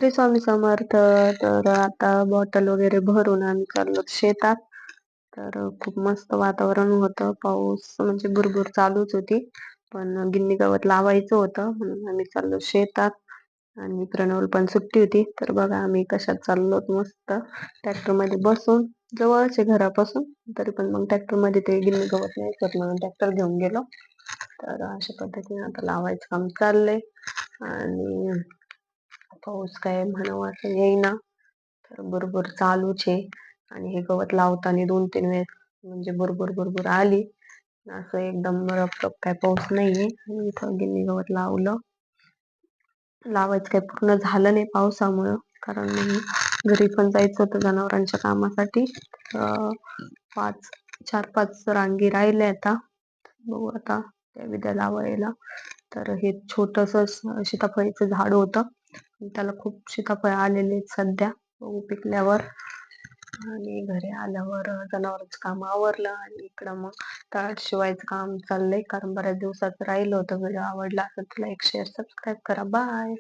श्री स्वामी समर्थ. तर आता बॉटल वगैरे भरून आम्ही चाललो शेतात. तर खूप मस्त वातावरण होतं. पाऊस म्हणजे भुरभुर चालूच होती. पण गिन्नी गवत लावायचं होतं म्हणून आम्ही चाललो शेतात. आणि प्रणवला पण सुट्टी होती. तर बघा आम्ही कशात चाललोत मस्त ट्रॅक्टरमध्ये बसून. जवळच आहे घरापासून. तरी पण मग ट्रॅक्टरमध्ये ते गिन्नी गवत नाही करत म्हणून ट्रॅक्टर घेऊन गेलो. तर अशा पद्धतीने आता लावायचं काम चाललंय. आणि पाऊस काय म्हणावा असं येईना. तर भुरभुर चालूच आहे. आणि हे गवत लावताना 2-3 वेळेस म्हणजे भुरभुर आली. असं एकदम रप काय पाऊस नाहीये. आणि इथं गिन्नी गवत लावलं. लावायचं काही पूर्ण झालं नाही पावसामुळं. कारण घरी पण जायचं होतं जनावरांच्या कामासाठी. 4-5 रांगी राहिल्या आता. बघू आता त्या विद्या लावायला. तर हे छोटस सीताफळीचं झाड होतं. त्याला खूप सीताफळ आलेले आहेत सध्या. बघू पिकल्यावर. आणि घरी आल्यावर जनावरांचं काम आवरलं आणि इकडं मग तळात शिवायचं काम चाललंय. कारण बऱ्याच दिवसाचं राहिलं होतं. व्हिडिओ आवडला असेल तर लाईक, शेअर, सबस्क्राईब करा. बाय.